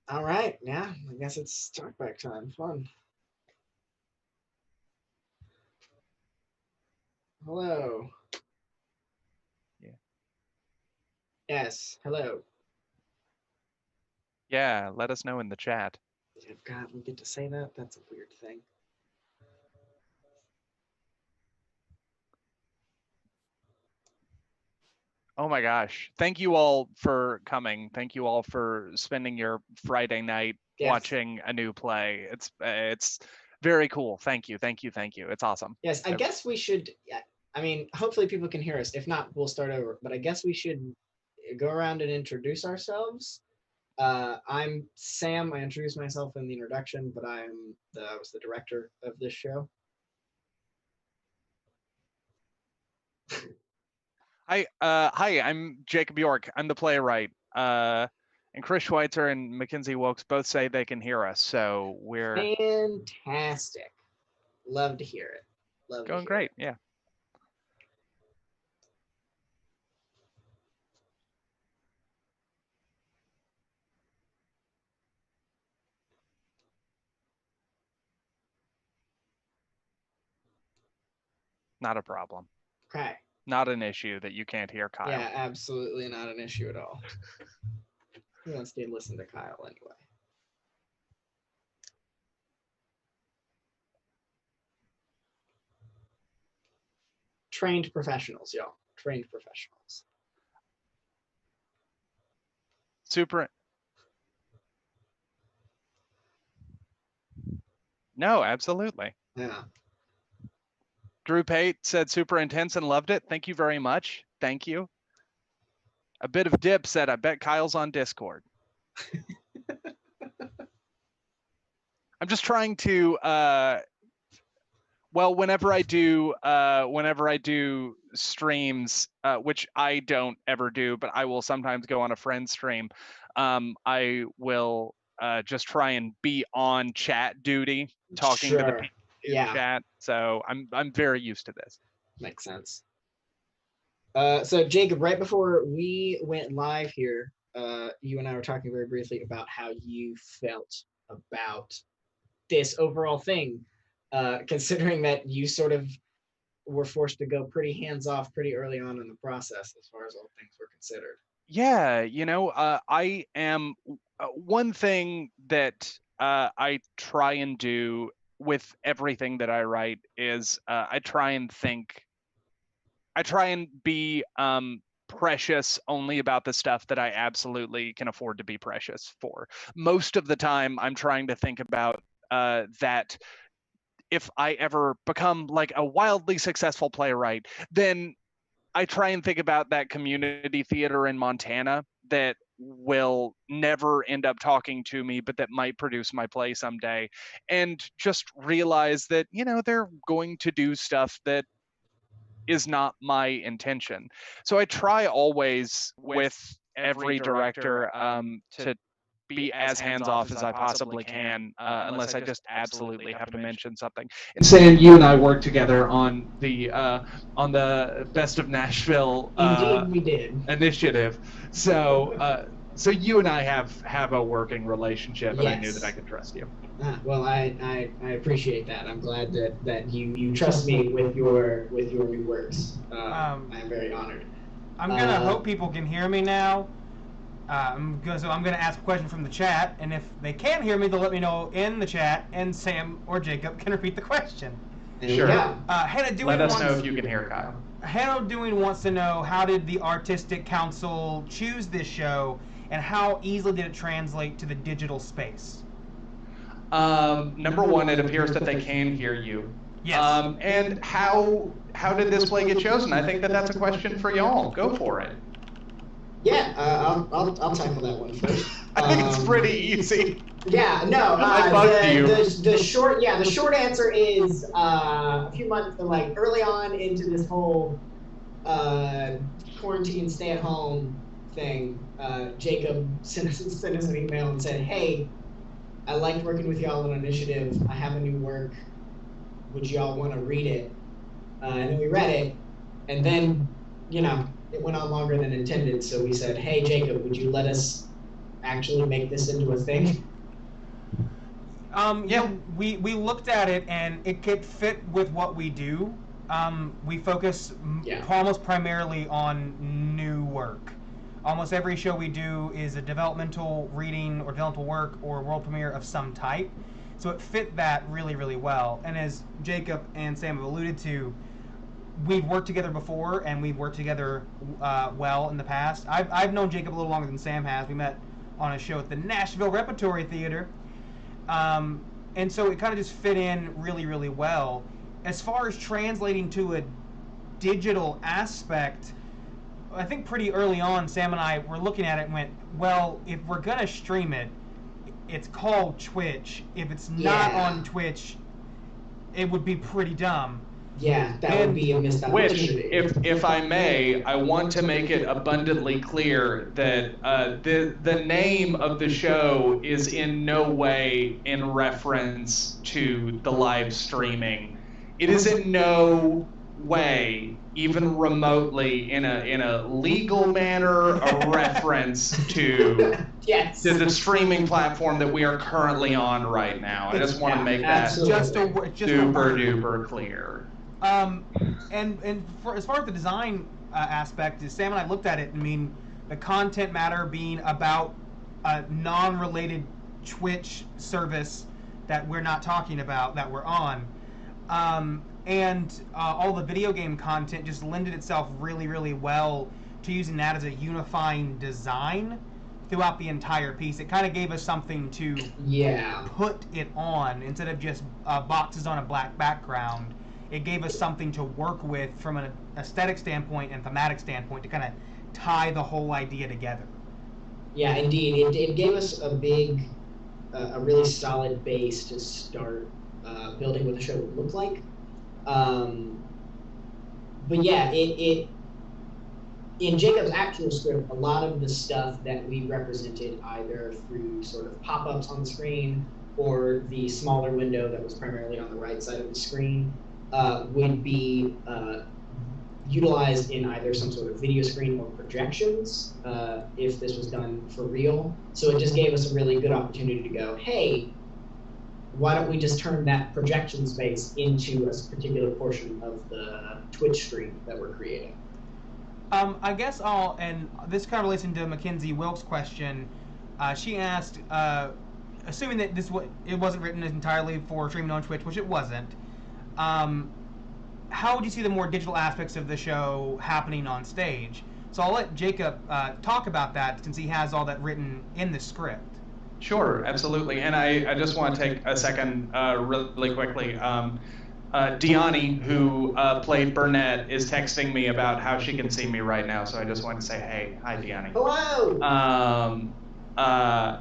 All right, yeah, I guess it's talkback time. Fun. Hello. Yeah. Yes, hello. Yeah, let us know in the chat. God, we get to say that? That's a weird thing. Oh my gosh. Thank you all for coming. Thank you all for spending your Friday night Yes. watching a new play. It's very cool. Thank you. Thank you. Thank you. It's awesome. Yes, I guess we should. I mean, hopefully people can hear us. If not, we'll start over. But I guess we should go around and introduce ourselves. I'm Sam. I introduced myself in the introduction, but I was the director of this show. Hi, I'm Jacob York. I'm the playwright. And Chris Schweitzer and Mackenzie Wilkes both say they can hear us, so we're Fantastic. Love to hear it. Love going to hear great. it. Yeah. Not a problem. Okay. Not an issue that you can't hear Kyle. Yeah, absolutely not an issue at all. Who wants to listen to Kyle anyway? Trained professionals, y'all. Trained professionals. Super. No, absolutely. Yeah. Drew Pate said super intense and loved it. Thank you very much. Thank you. A bit of dip said, I bet Kyle's on Discord. I'm just trying to well, whenever I do streams, which I don't ever do, but I will sometimes go on a friend's stream, I will just try and be on chat duty, talking to the people in chat. So I'm very used to this. Makes sense. So Jacob, right before we went live here, you and I were talking very briefly about how you felt about this overall thing, considering that you sort of were forced to go pretty hands off pretty early on in the process as far as all things were considered. Yeah, I am one thing that I try and do with everything that I write is I try and be precious only about the stuff that I absolutely can afford to be precious for. Most of the time, I'm trying to think about that if I ever become like a wildly successful playwright, then I try and think about that community theater in Montana that will never end up talking to me, but that might produce my play someday. And just realize that, they're going to do stuff that is not my intention. So I try always with every director to be as hands off as I possibly can, unless I just absolutely have to mention something. And Sam, you and I worked together on the Best of Nashville Indeed, we did. initiative. So you and I have a working relationship, and I knew that I could trust you. Well, I appreciate that. I'm glad that you trust me with your new works. I'm very honored. I'm gonna hope people can hear me now. So I'm gonna ask a question from the chat, and if they can't hear me, they'll let me know in the chat, and Sam or Jacob can repeat the question. Sure. Hannah Dewey Let us know if you can hear Kyle. Hannah Dewey wants to know, how did the Artistic Council choose this show, and how easily did it translate to the digital space? Number one, it appears that they can hear you. Yes. And how did this play get chosen? I think that's a question for y'all. Go for it. Yeah, I'll tackle that one first. I think it's pretty easy. Yeah, no. I bugged you. The short answer is a few months, like early on into this whole quarantine, stay at home thing. Jacob sent us an email and said, "Hey, I liked working with y'all on an initiative. I have a new work. Would y'all want to read it?" And then we read it, and then it went on longer than intended. So we said, "Hey, Jacob, would you let us actually make this into a thing? Yeah, we looked at it and it could fit with what we do. We focus almost primarily on new work. Almost every show we do is a developmental reading or developmental work or world premiere of some type. So it fit that really, really well. And as Jacob and Sam have alluded to, we've worked together before and we've worked together well in the past. I've known Jacob a little longer than Sam has. We met on a show at the Nashville Repertory Theater. And so it kind of just fit in really, really well. As far as translating to a digital aspect, I think pretty early on, Sam and I were looking at it and went, well, if we're going to stream it, it's called Twitch. If it's not on Twitch, it would be pretty dumb. Yeah, that would be a missed opportunity. Which, if I may, I want to make it abundantly clear that the name of the show is in no way in reference to the live streaming. It is in no way, even remotely, in a legal manner, a reference to to the streaming platform that we are currently on right now. I just want to make that super duper clear. And as far as the design aspect, Sam and I looked at it. I mean, the content matter being about a non-related Twitch service that we're not talking about, that we're on. And all the video game content just lended itself really, really well to using that as a unifying design throughout the entire piece. It kind of gave us something to put it on instead of just boxes on a black background. It gave us something to work with from an aesthetic standpoint and thematic standpoint to kind of tie the whole idea together. Yeah, indeed. It gave us a really solid base to start building what the show would look like. But yeah, it in Jacob's actual script, a lot of the stuff that we represented either through sort of pop-ups on the screen or the smaller window that was primarily on the right side of the screen would be utilized in either some sort of video screen or projections if this was done for real. So it just gave us a really good opportunity to go, hey, why don't we just turn that projection space into a particular portion of the Twitch stream that we're creating? I guess and this kind of relates into Mackenzie Wilkes' question. She asked, assuming that it wasn't written entirely for streaming on Twitch, which it wasn't, how would you see the more digital aspects of the show happening on stage? So I'll let Jacob talk about that since he has all that written in the script. Sure, absolutely. And I just want to take a second really quickly. Deani, who played Burnett, is texting me about how she can see me right now. So I just wanted to say, hey, hi, Deani. Hello!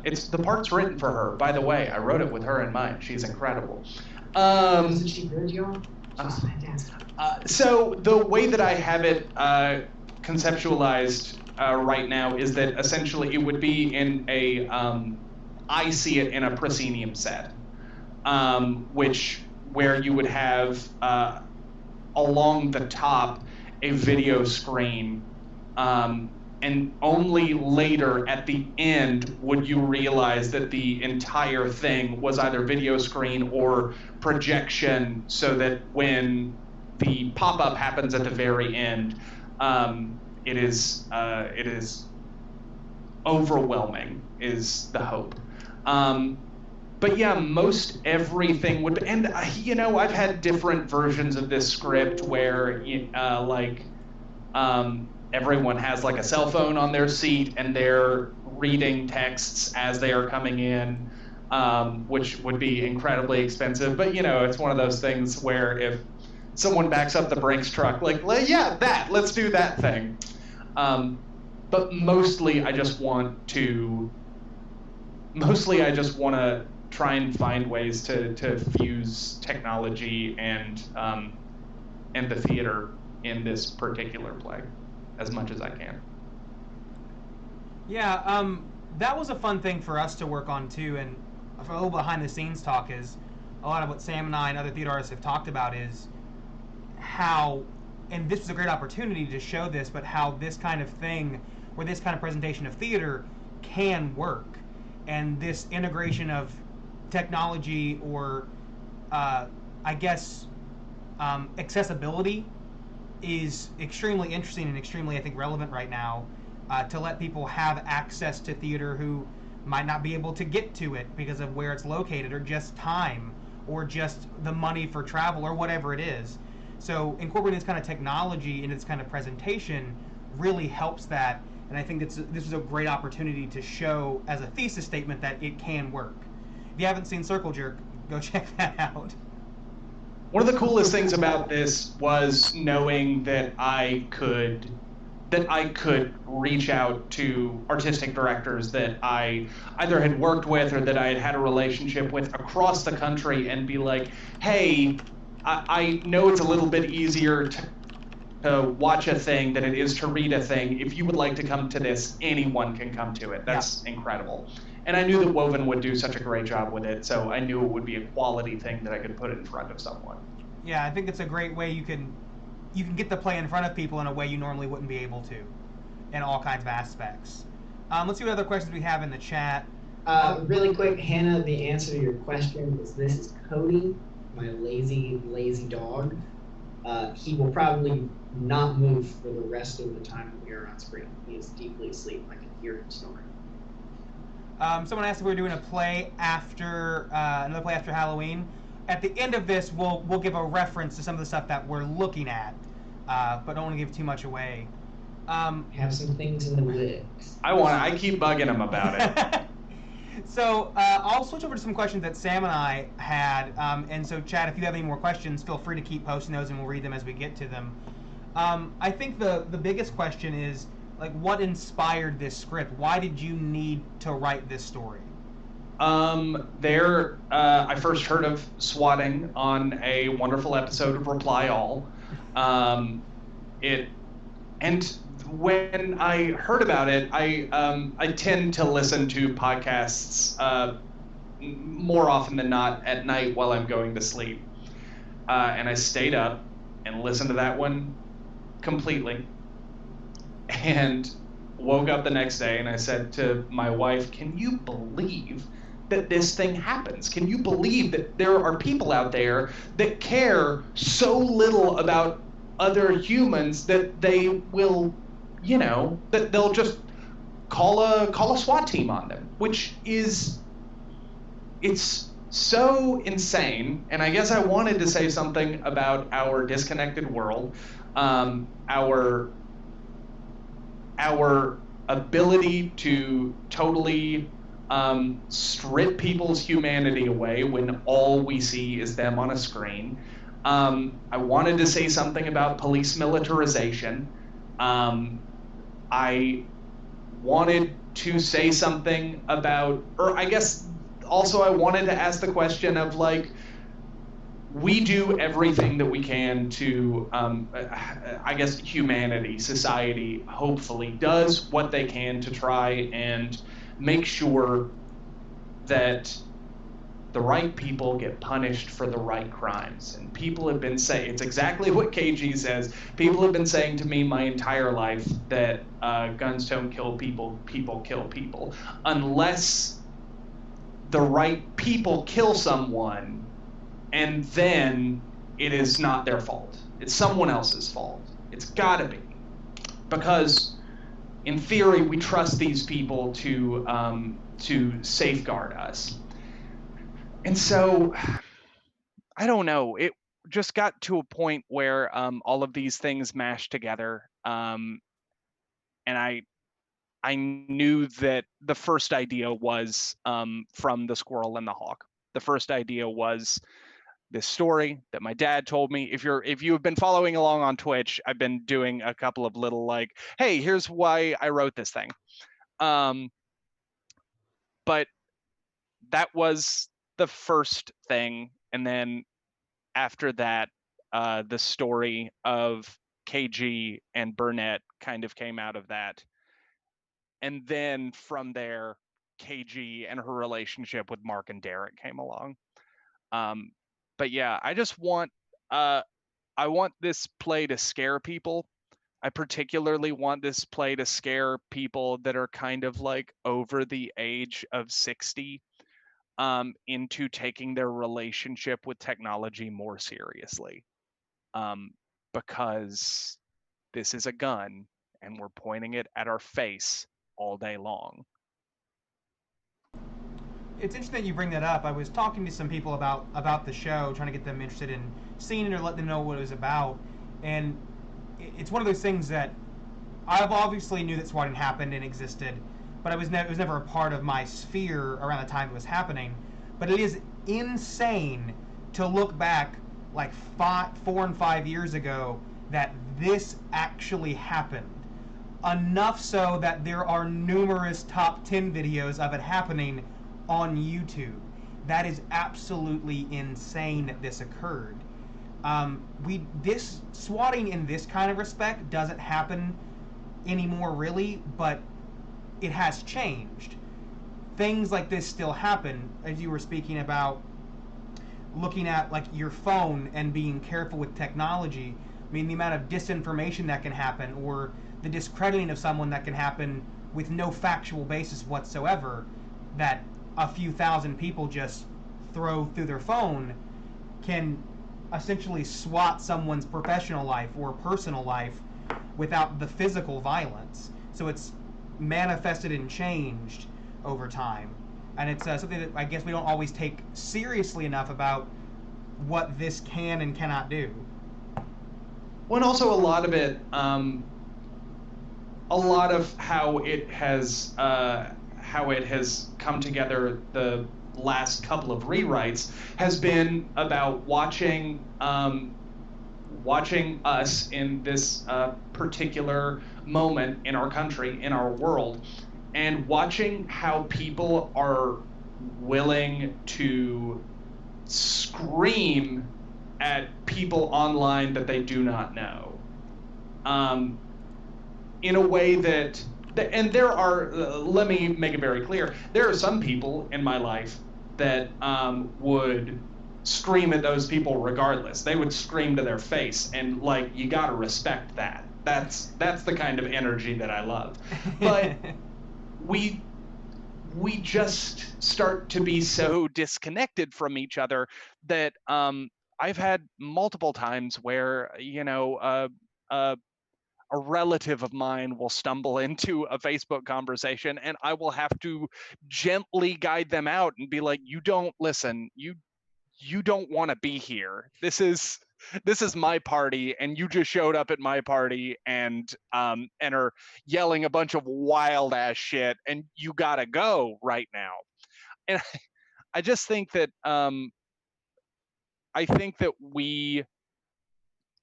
It's the part's written for her. By the way, I wrote it with her in mind. She's incredible. Isn't she good, y'all? She's fantastic. So the way that I have it conceptualized right now is that essentially it would be in a, I see it in a proscenium set, where you would have along the top a video screen, and only later at the end would you realize that the entire thing was either video screen or projection, so that when the pop-up happens at the very end, it is overwhelming is the hope. But yeah, most everything would, and I've had different versions of this script where everyone has like a cell phone on their seat and they're reading texts as they are coming in, which would be incredibly expensive. But it's one of those things where if someone backs up the Brinks truck, let's do that thing. But mostly I just want to try and find ways to fuse technology and the theater in this particular play as much as I can. Yeah, that was a fun thing for us to work on too, and for a little behind the scenes talk is a lot of what Sam and I and other theater artists have talked about is how, and this was a great opportunity to show this, but how this kind of thing, or this kind of presentation of theater can work, and this integration of technology or I guess accessibility is extremely interesting and extremely, I think, relevant right now, to let people have access to theater who might not be able to get to it because of where it's located, or just time, or just the money for travel, or whatever it is. So incorporating this kind of technology in its kind of presentation really helps that, and I think this is a great opportunity to show as a thesis statement that it can work. If you haven't seen Circle Jerk, go check that out. One of the coolest things about this was knowing that I could reach out to artistic directors that I either had worked with or that I had had a relationship with across the country and be like, hey, I know it's a little bit easier to watch a thing than it is to read a thing. If you would like to come to this, anyone can come to it. That's incredible. And I knew that Woven would do such a great job with it, so I knew it would be a quality thing that I could put in front of someone. Yeah, I think it's a great way you can get the play in front of people in a way you normally wouldn't be able to, in all kinds of aspects. Let's see what other questions we have in the chat. Really quick, Hannah, the answer to your question is this is Cody, my lazy dog. He will probably not move for the rest of the time that we are on screen. He is deeply asleep. I can hear him snoring. Someone asked if we're doing a play after another play after Halloween. At the end of this, we'll give a reference to some of the stuff that we're looking at, but don't want to give too much away. Have some things in the works. I keep bugging him about it. So I'll switch over to some questions that Sam and I had, and so Chad, if you have any more questions, feel free to keep posting those, and we'll read them as we get to them. I think the biggest question is, like, what inspired this script? Why did you need to write this story? I first heard of swatting on a wonderful episode of Reply All. And when I heard about it, I tend to listen to podcasts more often than not at night while I'm going to sleep. And I stayed up and listened to that one completely. And woke up the next day and I said to my wife, can you believe that this thing happens? Can you believe that there are people out there that care so little about other humans that they will, that they'll just call a SWAT team on them, which is, it's so insane. And I guess I wanted to say something about our disconnected world, our ability to totally strip people's humanity away when all we see is them on a screen. I wanted to say something about police militarization. I wanted to say something about, or I guess also I wanted to ask the question of, like, we do everything that we can to, I guess humanity, society, hopefully does what they can to try and make sure that the right people get punished for the right crimes. And people have been saying, it's exactly what KG says, people have been saying to me my entire life that guns don't kill people, people kill people. Unless the right people kill someone, and then it is not their fault. It's someone else's fault. It's gotta be. Because in theory, we trust these people to safeguard us. And so, I don't know, it just got to a point where all of these things mashed together. And I knew that the first idea was from The Squirrel and the Hawk. The first idea was this story that my dad told me. If you have been following along on Twitch, I've been doing a couple of little, like, hey, here's why I wrote this thing. But that was the first thing. And then after that, the story of KG and Burnett kind of came out of that. And then from there, KG and her relationship with Mark and Derek came along. But yeah, I just want I want this play to scare people. I particularly want this play to scare people that are kind of like over the age of 60 into taking their relationship with technology more seriously. Because this is a gun and we're pointing it at our face all day long. It's interesting that you bring that up. I was talking to some people about the show, trying to get them interested in seeing it or let them know what it was about. And it's one of those things that I've obviously knew that swatting happened and existed, but it was never a part of my sphere around the time it was happening. But it is insane to look back like 4 and 5 years ago that this actually happened. Enough so that there are numerous top 10 videos of it happening on YouTube. That is absolutely insane that this occurred. This swatting in this kind of respect doesn't happen anymore really, but it has changed. Things like this still happen, as you were speaking about looking at like your phone and being careful with technology. I mean, the amount of disinformation that can happen, or the discrediting of someone that can happen with no factual basis whatsoever, that a few thousand people just throw through their phone, can essentially swat someone's professional life or personal life without the physical violence. So it's manifested and changed over time. And it's something that I guess we don't always take seriously enough about what this can and cannot do. Well, and also a lot of it, a lot of how it has come together the last couple of rewrites has been about watching us in this particular moment in our country, in our world, and watching how people are willing to scream at people online that they do not know, in a way that, and there are, let me make it very clear, there are some people in my life that would scream at those people regardless. They would scream to their face, and like, you gotta respect that. That's the kind of energy that I love. But we just start to be so disconnected from each other that I've had multiple times where, you know, a relative of mine will stumble into a Facebook conversation and I will have to gently guide them out and be like, you don't listen, you don't want to be here. This is my party and you just showed up at my party and are yelling a bunch of wild ass shit and you gotta go right now. And I just think that we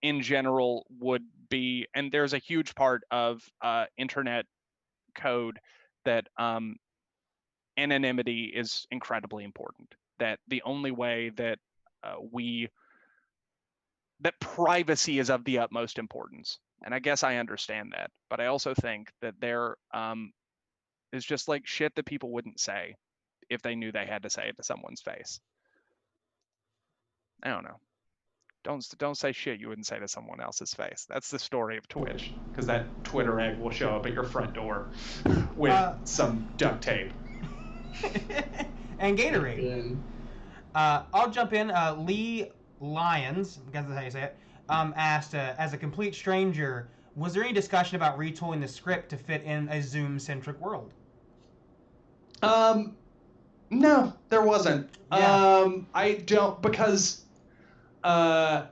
in general would be, and there's a huge part of internet code that anonymity is incredibly important. That the only way that that privacy is of the utmost importance. And I guess I understand that, but I also think that there is just like shit that people wouldn't say if they knew they had to say it to someone's face. I don't know. Don't say shit you wouldn't say to someone else's face. That's the story of Twitch. because that Twitter egg will show up at your front door with some duct tape. And Gatorade. I'll jump in. Lee Lyons, I guess that's how you say it, asked, as a complete stranger, was there any discussion about retooling the script to fit in a Zoom-centric world? No, there wasn't. Yeah. I don't, because I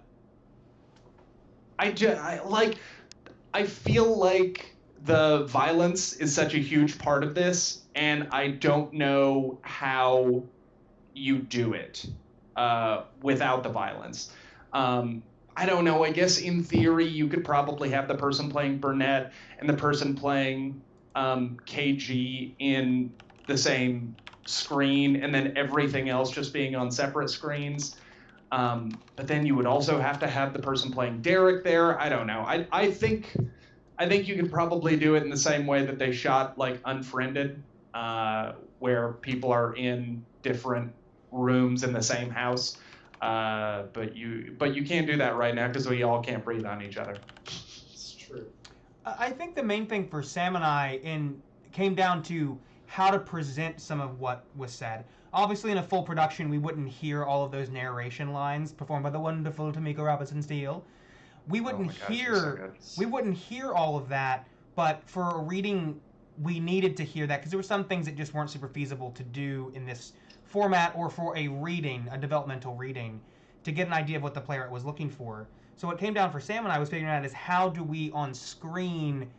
feel like the violence is such a huge part of this, and I don't know how you do it without the violence. I don't know, I guess in theory you could probably have the person playing Burnett and the person playing KG in the same screen, and then everything else just being on separate screens. But then you would also have to have the person playing Derek there. I don't know. I think you could probably do it in the same way that they shot like Unfriended, where people are in different rooms in the same house. But you can't do that right now because we all can't breathe on each other. It's true. I think the main thing for Sam and I came down to how to present some of what was said. Obviously, in a full production, we wouldn't hear all of those narration lines performed by the wonderful Tamika Robinson Steele. We wouldn't we wouldn't hear all of that, but for a reading, we needed to hear that because there were some things that just weren't super feasible to do in this format or for a reading, a developmental reading, to get an idea of what the playwright was looking for. So what came down for Sam and I was figuring out is how do we on screen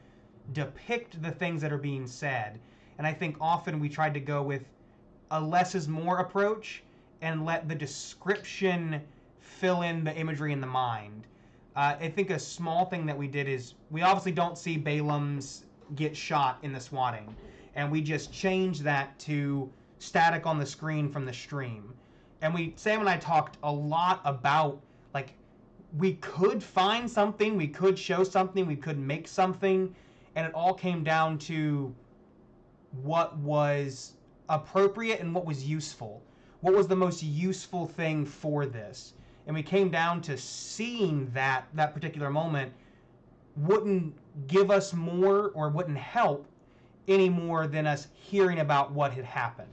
depict the things that are being said. And I think often we tried to go with a less is more approach and let the description fill in the imagery in the mind. I think a small thing that we did is we obviously don't see Balaam's get shot in the swatting, and we just changed that to static on the screen from the stream. And Sam and I talked a lot about, like, we could find something, we could show something, we could make something, and it all came down to what was appropriate and what was useful. What was the most useful thing for this? And we came down to seeing that particular moment wouldn't give us more or wouldn't help any more than us hearing about what had happened.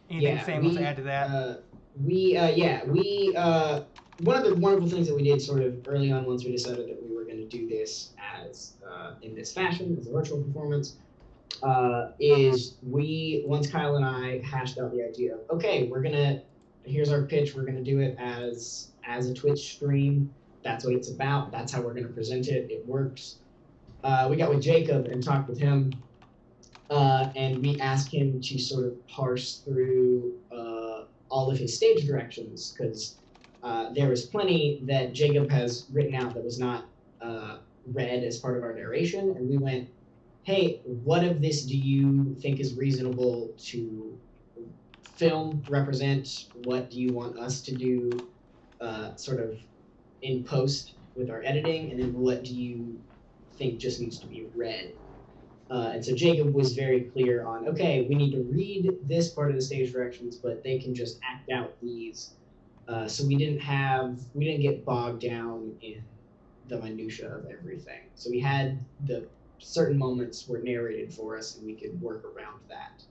Anything Sam wants to add to that? One of the wonderful things that we did sort of early on once we decided that we were going to do this as in this fashion, as a virtual performance, is once Kyle and I hashed out the idea of, okay, here's our pitch, we're going to do it as a Twitch stream. That's what it's about. That's how we're going to present it. It works. We got with Jacob and talked with him, and we asked him to sort of parse through all of his stage directions, because there was plenty that Jacob has written out that was not read as part of our narration, and we went, hey, what of this do you think is reasonable to film, represent? What do you want us to do sort of in post with our editing? And then what do you think just needs to be read? And so Jacob was very clear on, okay, we need to read this part of the stage directions, but they can just act out these. So we didn't get bogged down in the minutia of everything. So we had the certain moments were narrated for us, and we could work around that.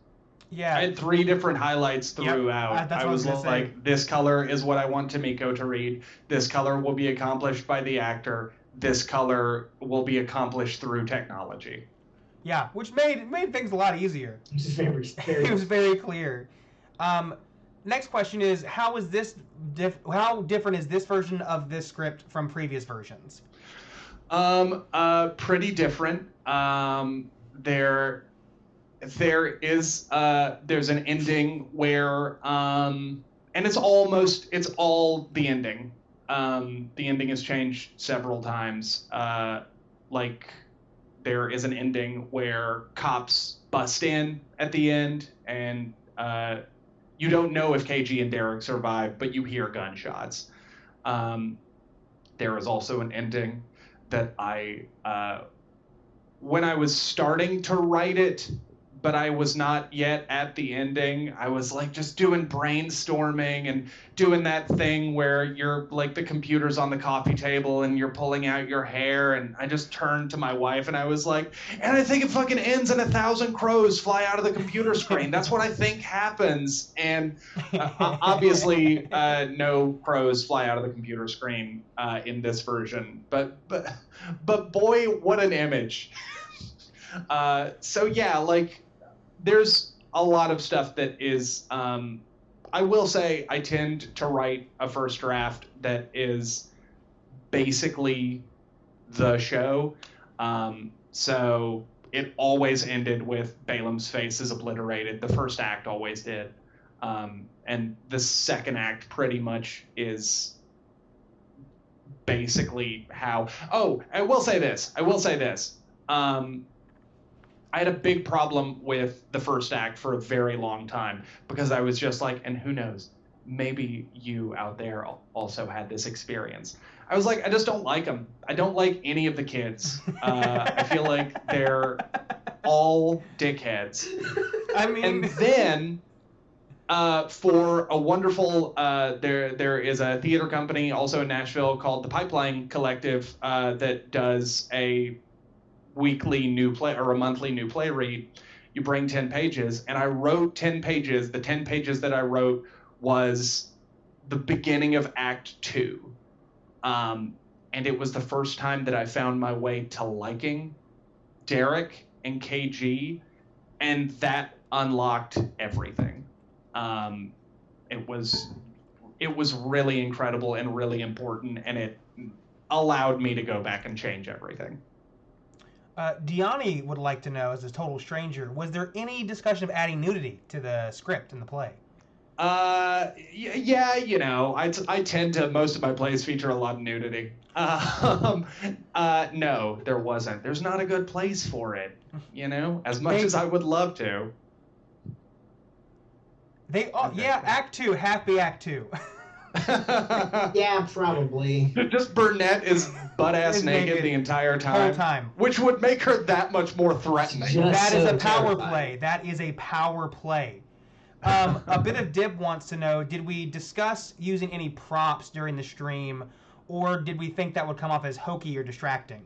Yeah, I had 3 different highlights throughout. I was like, this color is what I want Tamiko to read. This color will be accomplished by the actor. This color will be accomplished through technology. Yeah, which made things a lot easier. It was very clear. Next question is, how different is this version of this script from previous versions? Pretty different. There's an ending where and it's all the ending. The ending has changed several times. Like, there is an ending where cops bust in at the end, and you don't know if KG and Derek survive, but you hear gunshots. There is also an ending that when I was starting to write it, but I was not yet at the ending, I was like just doing brainstorming and doing that thing where you're like, the computer's on the coffee table and you're pulling out your hair, and I just turned to my wife and I was like, and I think it fucking ends and 1,000 crows fly out of the computer screen. That's what I think happens. And obviously no crows fly out of the computer screen in this version, but boy, what an image. So yeah, like, there's a lot of stuff that is, I will say I tend to write a first draft that is basically the show. So it always ended with Balaam's face is obliterated. The first act always did. And the second act pretty much is basically how, I will say this. I had a big problem with the first act for a very long time, because I was just like, and who knows, maybe you out there also had this experience. I was like, I just don't like them. I don't like any of the kids. I feel like they're all dickheads. I mean, and then For a wonderful, there is a theater company also in Nashville called the Pipeline Collective that does a weekly new play or a monthly new play read. You bring 10 pages, and I wrote 10 pages. The 10 pages that I wrote was the beginning of Act 2. And it was the first time that I found my way to liking Derek and KG, and that unlocked everything. It was really incredible and really important, and it allowed me to go back and change everything. Deani would like to know, as a total stranger, was there any discussion of adding nudity to the script in the play? Yeah, you know, I tend to, most of my plays feature a lot of nudity. No, there wasn't. There's not a good place for it, you know, as much as I would love to. Yeah, Act 2, happy Act 2. Yeah, probably. Just Burnett is butt-ass naked the entire time. Whole time. Which would make her that much more threatening. That is a power play. That is a power play. A bit of Dib wants to know, did we discuss using any props during the stream, or did we think that would come off as hokey or distracting?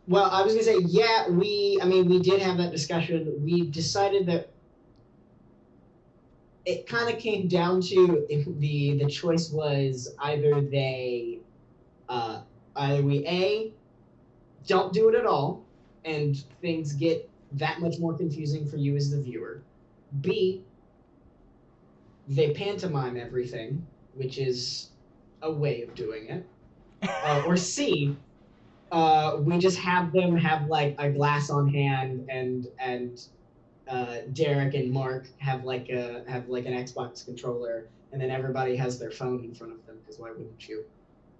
Well, I was gonna say, yeah, we did have that discussion. We decided that it kind of came down to the choice was either we A, don't do it at all, and things get that much more confusing for you as the viewer. B, they pantomime everything, which is a way of doing it. Or C, we just have them have like a glass on hand, and Derek and Mark have like an Xbox controller, and then everybody has their phone in front of them, because why wouldn't you?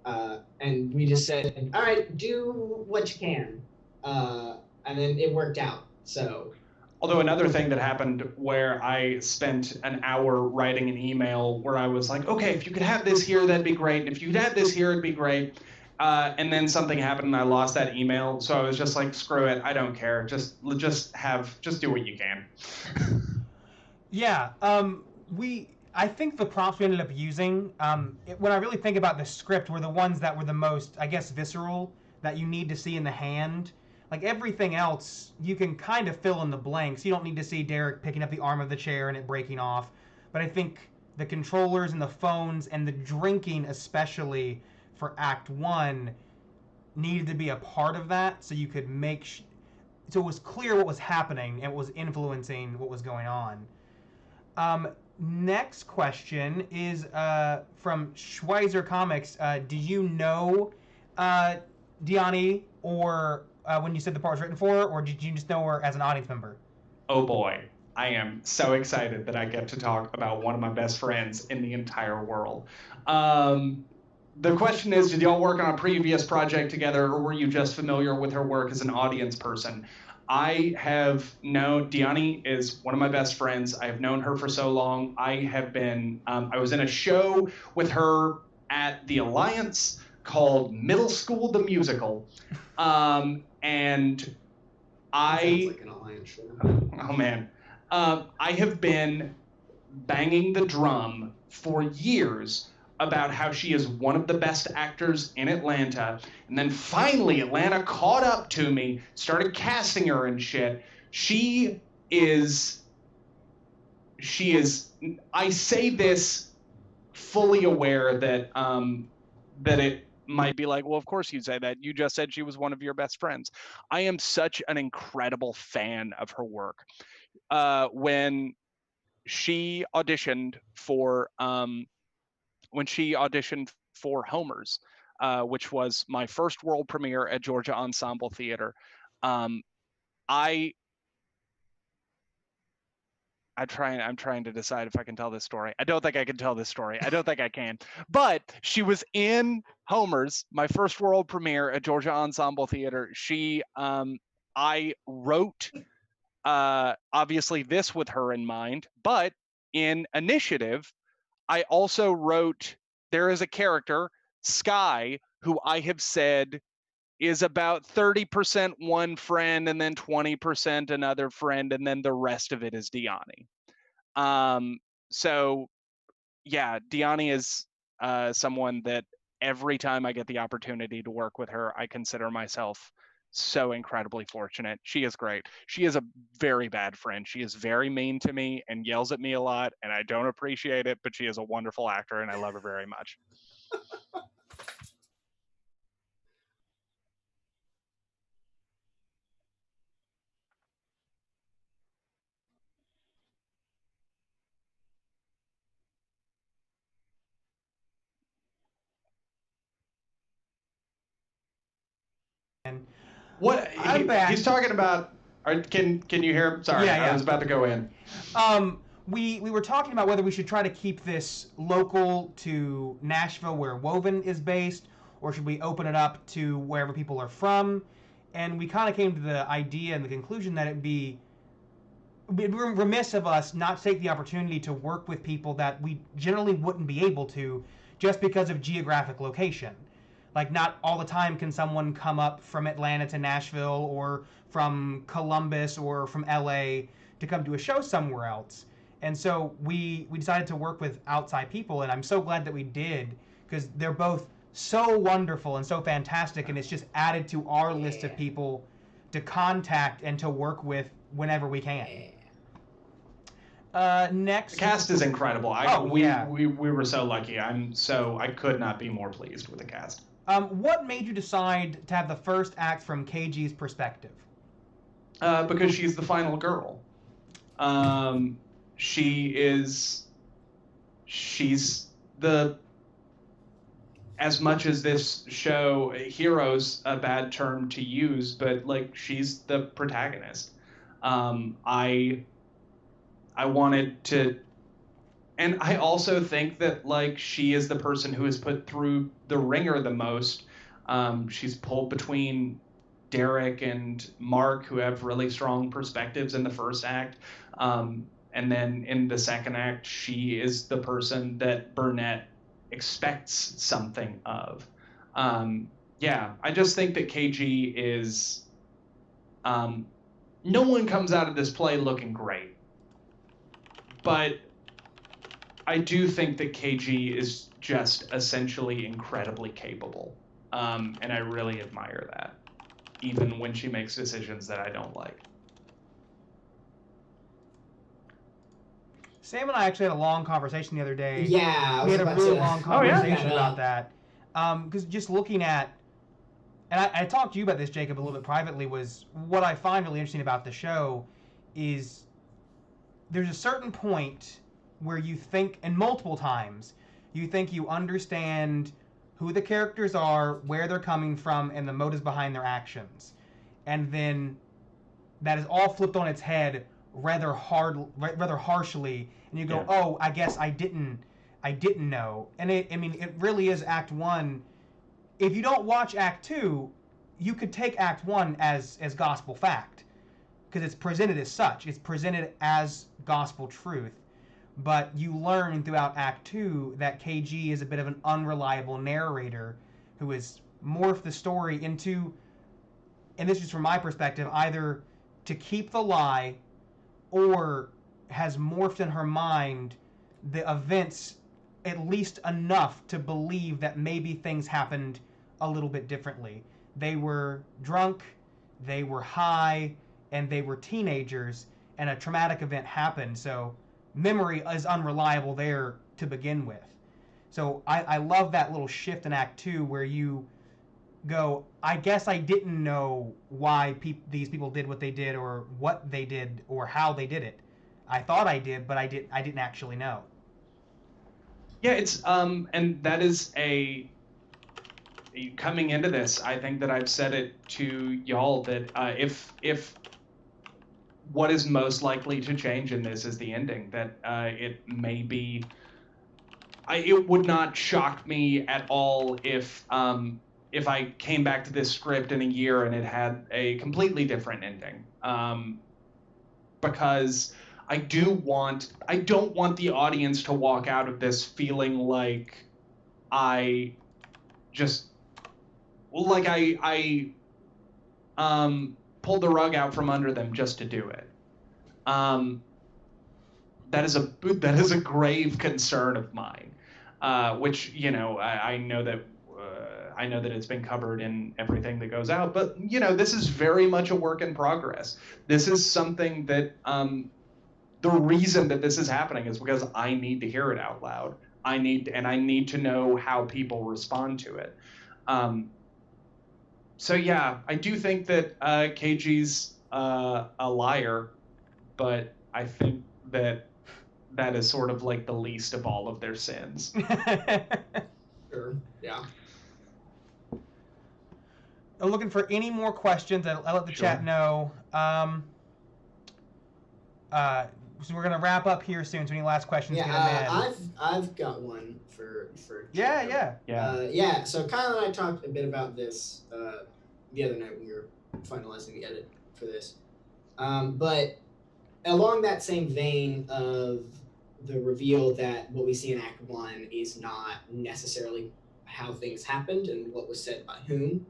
And we just said, all right, do what you can, and then it worked out. So, although another thing that happened where I spent an hour writing an email where I was like, okay, if you could have this here, that'd be great. And if you could have this here, it'd be great. And then something happened and I lost that email. So I was just like, screw it. I don't care. Just do what you can. Yeah. I think the prompts we ended up using, when I really think about the script, were the ones that were the most, I guess, visceral, that you need to see in the hand. Like everything else, you can kind of fill in the blanks. You don't need to see Derek picking up the arm of the chair and it breaking off. But I think the controllers and the phones and the drinking, especially for Act 1, needed to be a part of that, so you could so it was clear what was happening and it was influencing what was going on. Next question is from Schweizer Comics. Do you know Deani, or when you said the part was written for her, or did you just know her as an audience member? Oh boy, I am so excited that I get to talk about one of my best friends in the entire world. The question is, did y'all work on a previous project together, or were you just familiar with her work as an audience person? I have known, Deani is one of my best friends. I have known her for so long. I was in a show with her at the Alliance called Middle School the Musical. And sounds like an Alliance show. Oh man. I have been banging the drum for years about how she is one of the best actors in Atlanta. And then finally Atlanta caught up to me, started casting her and shit. She is, I say this fully aware that it might be like, well, of course you'd say that. You just said she was one of your best friends. I am such an incredible fan of her work. When she auditioned for Homers, which was my first world premiere at Georgia Ensemble Theater, I'm trying to decide if I can tell this story. I don't think I can tell this story. I don't think I can. But she was in Homers, my first world premiere at Georgia Ensemble Theater. I wrote, obviously this with her in mind, but in Initiative, I also wrote, there is a character, Sky, who I have said is about 30% one friend and then 20% another friend, and then the rest of it is Diani. So yeah, Diani is someone that every time I get the opportunity to work with her, I consider myself so incredibly fortunate. She is great. She is a very bad friend. She is very mean to me and yells at me a lot, and I don't appreciate it, but she is a wonderful actor and I love her very much. What I'm back. he's talking about? Can you hear him? Sorry, Yeah. I was about to go in. We were talking about whether we should try to keep this local to Nashville, where Woven is based, or should we open it up to wherever people are from? And we kind of came to the idea and the conclusion that it'd be remiss of us not to take the opportunity to work with people that we generally wouldn't be able to, just because of geographic location. Like, not all the time can someone come up from Atlanta to Nashville, or from Columbus or from LA to come to a show somewhere else. And so we decided to work with outside people, and I'm so glad that we did, because they're both so wonderful and so fantastic, and it's just added to our list of people to contact and to work with whenever we can. Next, the cast is incredible. We were so lucky. I could not be more pleased with the cast. What made you decide to have the first act from KG's perspective? Because she's the final girl. She's the, as much as this show, hero's a bad term to use, but like, she's the protagonist. I wanted to, and I also think that like, she is the person who is put through the ringer the most. She's pulled between Derek and Mark, who have really strong perspectives in the first act. And then in the second act, she is the person that Burnett expects something of. Yeah, I just think that KG is, no one comes out of this play looking great. But I do think that KG is just essentially incredibly capable. And I really admire that, even when she makes decisions that I don't like. Sam and I actually had a long conversation the other day. Yeah, we had a really long conversation about that. Because just looking at, and I talked to you about this, Jacob, a little bit privately, was what I find really interesting about the show is there's a certain point where you think, and multiple times, you think you understand who the characters are, where they're coming from, and the motives behind their actions. And then that is all flipped on its head rather harshly, and you go, yeah. Oh, I guess I didn't know. And it really is Act 1. If you don't watch Act 2, you could take Act 1 as gospel fact, because it's presented as such. It's presented as gospel truth. But you learn throughout Act 2 that KG is a bit of an unreliable narrator who has morphed the story into, and this is from my perspective, either to keep the lie or has morphed in her mind the events at least enough to believe that maybe things happened a little bit differently. They were drunk, they were high, and they were teenagers, and a traumatic event happened. So memory is unreliable there to begin with. So I love that little shift in Act 2 where you go, I guess I didn't know why these people did what they did, or what they did, or how they did it. I thought I did, but I didn't actually know. Yeah, it's and that is coming into this, I think that I've said it to y'all that if what is most likely to change in this is the ending, that it may be, it would not shock me at all if I came back to this script in a year and it had a completely different ending. Because I don't want the audience to walk out of this feeling like I just like I pulled the rug out from under them just to do it. That is a grave concern of mine, which, you know, I know that it's been covered in everything that goes out, but, you know, this is very much a work in progress. This is something that the reason that this is happening is because I need to hear it out loud. I need to know how people respond to it. So yeah, I do think that KG's a liar, but I think that is sort of like the least of all of their sins. Sure. Yeah. I'm looking for any more questions. I'll let the chat know. So we're gonna wrap up here soon. So any last questions? Yeah, I've got one for Yeah. Yeah. So Kyle and I talked a bit about this the other night when we were finalizing the edit for this. But along that same vein of the reveal that what we see in Act 1 is not necessarily how things happened and what was said by whom.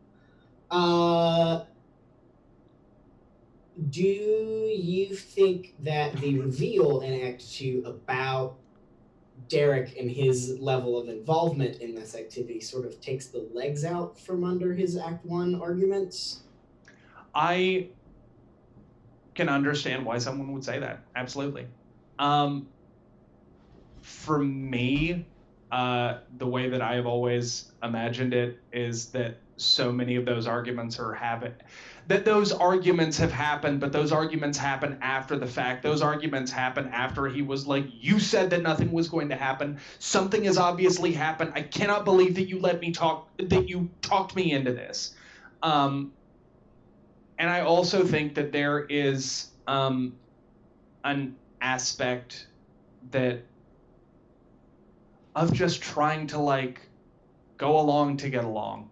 Do you think that the reveal in Act 2 about Derek and his level of involvement in this activity sort of takes the legs out from under his Act 1 arguments? I can understand why someone would say that. Absolutely. For me, the way that I have always imagined it is that so many of those arguments have happened, but those arguments happen after the fact. Those arguments happen after he was like, you said that nothing was going to happen. Something has obviously happened. I cannot believe that you talked me into this. And I also think that there is an aspect of just trying to like go along to get along,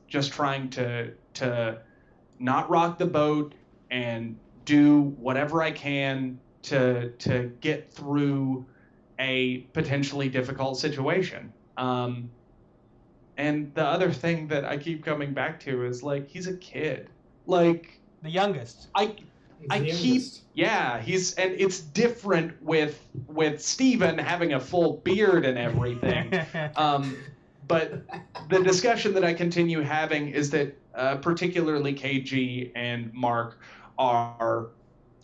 just trying to not rock the boat and do whatever I can to get through a potentially difficult situation. And the other thing that I keep coming back to is like, he's a kid, like the youngest. And it's different with Steven having a full beard and everything. But the discussion that I continue having is that particularly KG and Mark are,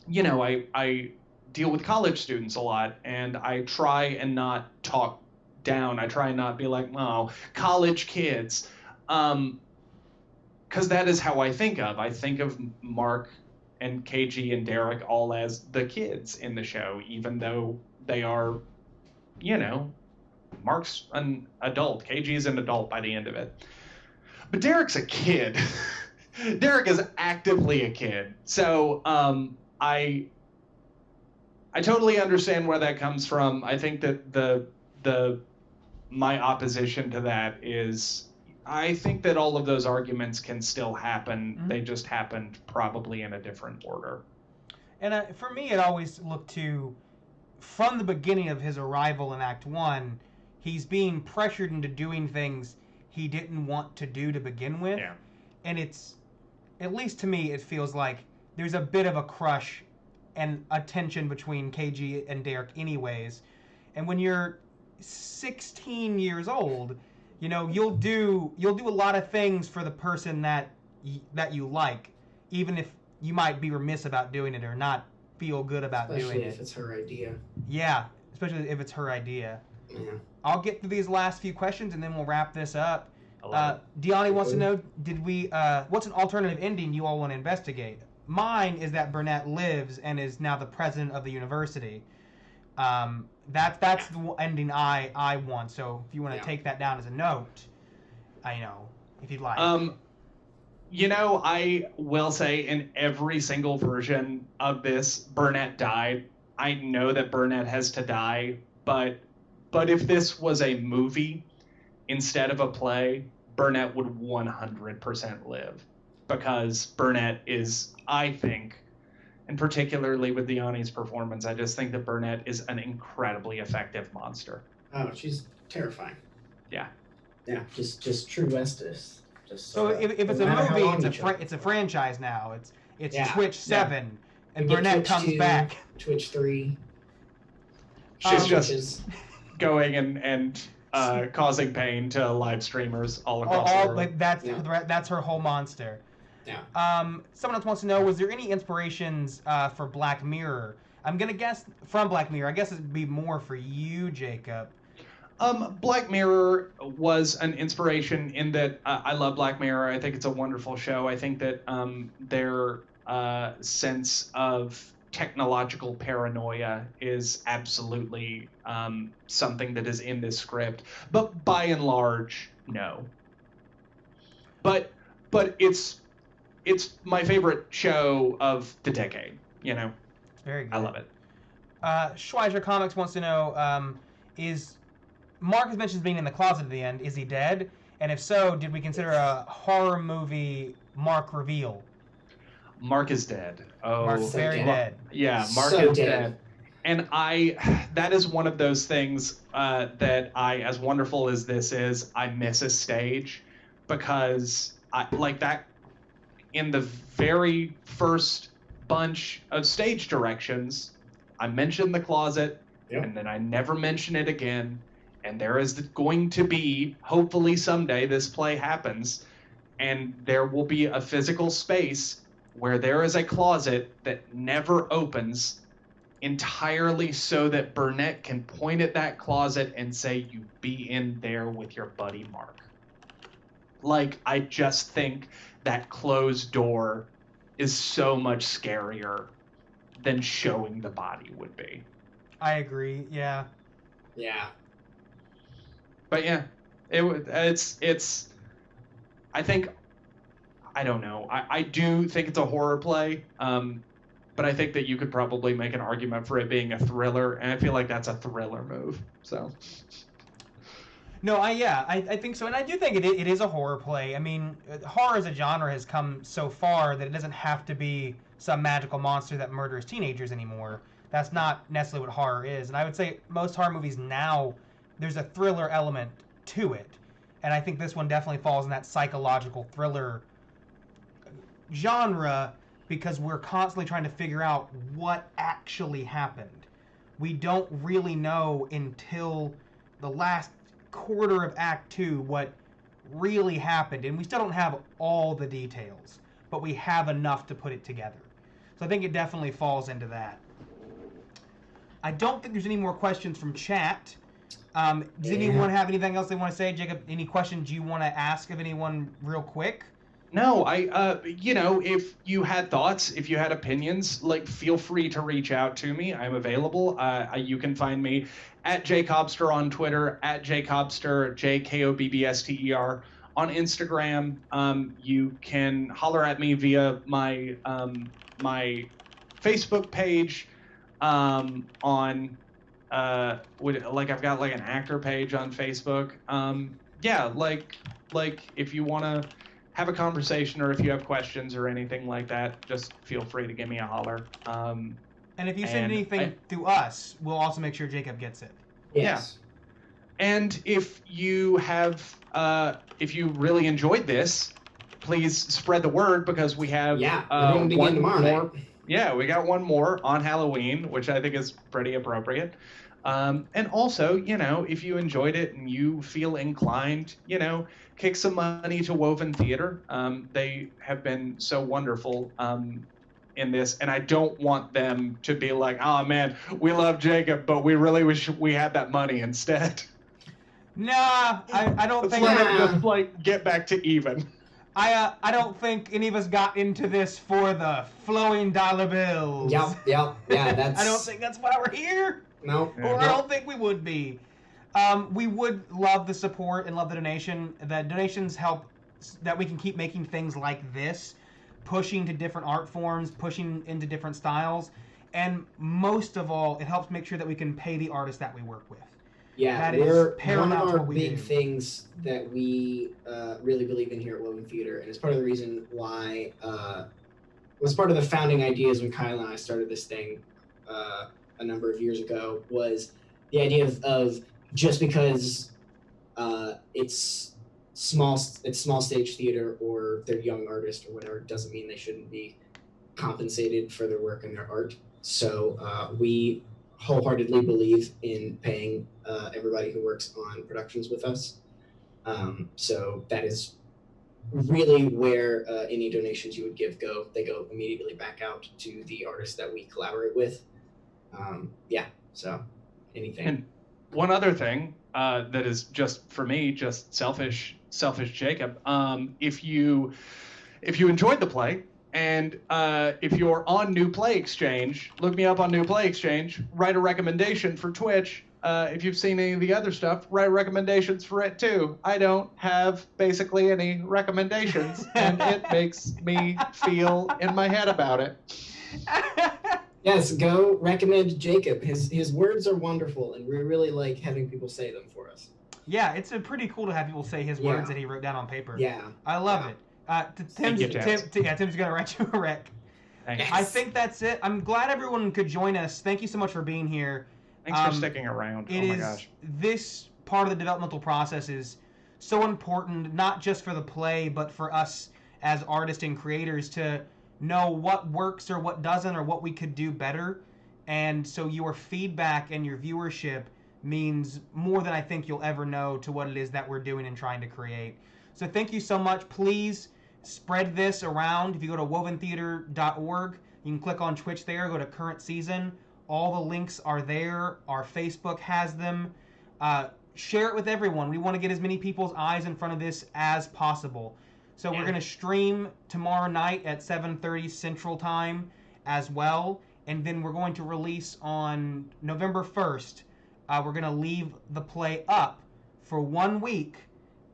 you know, I deal with college students a lot, and I try and not talk down. I try and not be like, oh, college kids. Because that is how I think of. I think of Mark and KG and Derek all as the kids in the show, even though they are, you know, Mark's an adult. KG is an adult by the end of it. But Derek's a kid. Derek is actively a kid. So I totally understand where that comes from. I think that my opposition to that is, I think that all of those arguments can still happen. Mm-hmm. They just happened probably in a different order. And for me, it always looked to, from the beginning of his arrival in Act 1, he's being pressured into doing things he didn't want to do to begin with. Yeah. And it's, at least to me, it feels like there's a bit of a crush and a tension between KG and Derek anyways. And when you're 16 years old, you know, you'll do a lot of things for the person that you like, even if you might be remiss about doing it or not feel good about doing it. Especially if it's her idea. Yeah, especially if it's her idea. Yeah. I'll get through these last few questions and then we'll wrap this up. Deani wants to know, what's an alternative ending you all want to investigate? Mine is that Burnett lives and is now the president of the university. That's the ending I want. So if you want to take that down as a note, I know, if you'd like. You know, I will say in every single version of this, Burnett died. I know that Burnett has to die, but if this was a movie instead of a play, Burnett would 100% live, because Burnett is, I think, and particularly with Deani's performance, I just think that Burnett is an incredibly effective monster. Oh, she's terrifying. Yeah. Yeah, just true Westus. So if it's a movie, it's a franchise now. It's Twitch 7, and Burnett comes back. Twitch 3. She's just going and causing pain to live streamers all across the world. That's her whole monster. Yeah. Someone else wants to know, was there any inspirations for Black Mirror? I'm gonna guess from Black Mirror. I guess it'd be more for you, Jacob. Black Mirror was an inspiration in that I love Black Mirror. I think it's a wonderful show. I think that their sense of technological paranoia is absolutely something that is in this script. But by and large, no. But it's my favorite show of the decade, you know? Very good. I love it. Schweizer Comics wants to know, is Mark has mentioned being in the closet at the end. Is he dead? And if so, did we consider a horror movie Mark reveal? Mark is dead. Oh, Mark's very dead. Yeah, Mark is dead. And that is one of those things that as wonderful as this is, I miss a stage, because like that in the very first bunch of stage directions, I mentioned the closet, and then I never mention it again. And there is going to be, hopefully someday this play happens, and there will be a physical space where there is a closet that never opens, entirely so that Burnett can point at that closet and say, "You be in there with your buddy Mark." Like, I just think that closed door is so much scarier than showing the body would be. I agree. Yeah. Yeah. But yeah, it's. I think, I don't know. I do think it's a horror play, but I think that you could probably make an argument for it being a thriller, and I feel like that's a thriller move. So. No, I think so, and I do think it is a horror play. I mean, horror as a genre has come so far that it doesn't have to be some magical monster that murders teenagers anymore. That's not necessarily what horror is, and I would say most horror movies now, there's a thriller element to it, and I think this one definitely falls in that psychological thriller genre, because we're constantly trying to figure out what actually happened. We don't really know until the last quarter of Act 2 what really happened, and we still don't have all the details, but we have enough to put it together. So I think it definitely falls into that. I don't think there's any more questions from chat. Does anyone have anything else they want to say? Jacob, any questions you want to ask of anyone real quick? No, if you had thoughts, if you had opinions, like, feel free to reach out to me. I'm available. You can find me at jcobster on Twitter, at jcobster, JKOBBSTER on Instagram. You can holler at me via my my Facebook page on I've got like an actor page on Facebook. If you want to have a conversation, or if you have questions or anything like that, just feel free to give me a holler. And if you send anything through us, we'll also make sure Jacob gets it. Yes. Yeah. And if you have, if you really enjoyed this, please spread the word, because we have we're going to begin tomorrow night. Yeah, we got one more on Halloween, which I think is pretty appropriate. And also, if you enjoyed it and you feel inclined, kick some money to Woven Theater. They have been so wonderful in this, and I don't want them to be like, "Oh man, we love Jacob, but we really wish we had that money instead." Nah, I don't think. Just like get back to even. I don't think any of us got into this for the flowing dollar bills. Yep, yeah. That's. I don't think that's why we're here. No. Or I don't think we would be. We would love the support and love the donation. The donations help that we can keep making things like this, pushing to different art forms, pushing into different styles, and most of all, it helps make sure that we can pay the artists that we work with. Yeah, one of our big things that we really believe in here at Woven Theater, and it's part of the reason why was part of the founding ideas when Kyle and I started this thing a number of years ago, was the idea of just because it's small stage theater or they're young artists or whatever doesn't mean they shouldn't be compensated for their work and their art. So we wholeheartedly believe in paying everybody who works on productions with us. So that is really where any donations you would give go. They go immediately back out to the artists that we collaborate with. So anything. And one other thing that is just for me, just selfish Jacob. If you enjoyed the play, and if you're on New Play Exchange, look me up on New Play Exchange. Write a recommendation for Twitch. If you've seen any of the other stuff, write recommendations for it too. I don't have basically any recommendations, and it makes me feel in my head about it. Yes, go recommend Jacob. His words are wonderful, and we really like having people say them for us. Yeah, it's pretty cool to have people say his words that he wrote down on paper. Yeah. I love it. Tim's gonna write you a rec. Thanks. I think that's it. I'm glad everyone could join us. Thank you so much for being here. Thanks for sticking around. Oh my gosh. This part of the developmental process is so important, not just for the play, but for us as artists and creators to know what works or what doesn't or what we could do better. And so your feedback and your viewership means more than I think you'll ever know to what it is that we're doing and trying to create. So thank you so much. Please spread this around. If you go to woventheater.org, you can click on Twitch there, go to current season. All the links are there. Our Facebook has them. Share it with everyone. We want to get as many people's eyes in front of this as possible. So we're going to stream tomorrow night at 7:30 Central Time as well. And then we're going to release on November 1st. We're going to leave the play up for 1 week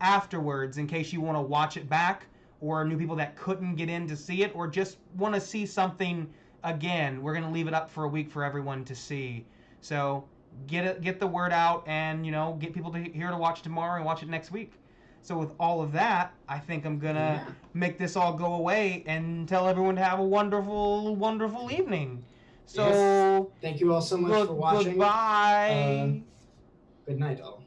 afterwards in case you want to watch it back, or new people that couldn't get in to see it, or just want to see something again. We're going to leave it up for a week for everyone to see. So get the word out, and get people here to watch tomorrow and watch it next week. So with all of that, I think I'm gonna make this all go away and tell everyone to have a wonderful, wonderful evening. So thank you all so much for watching. Goodbye. Good night, all.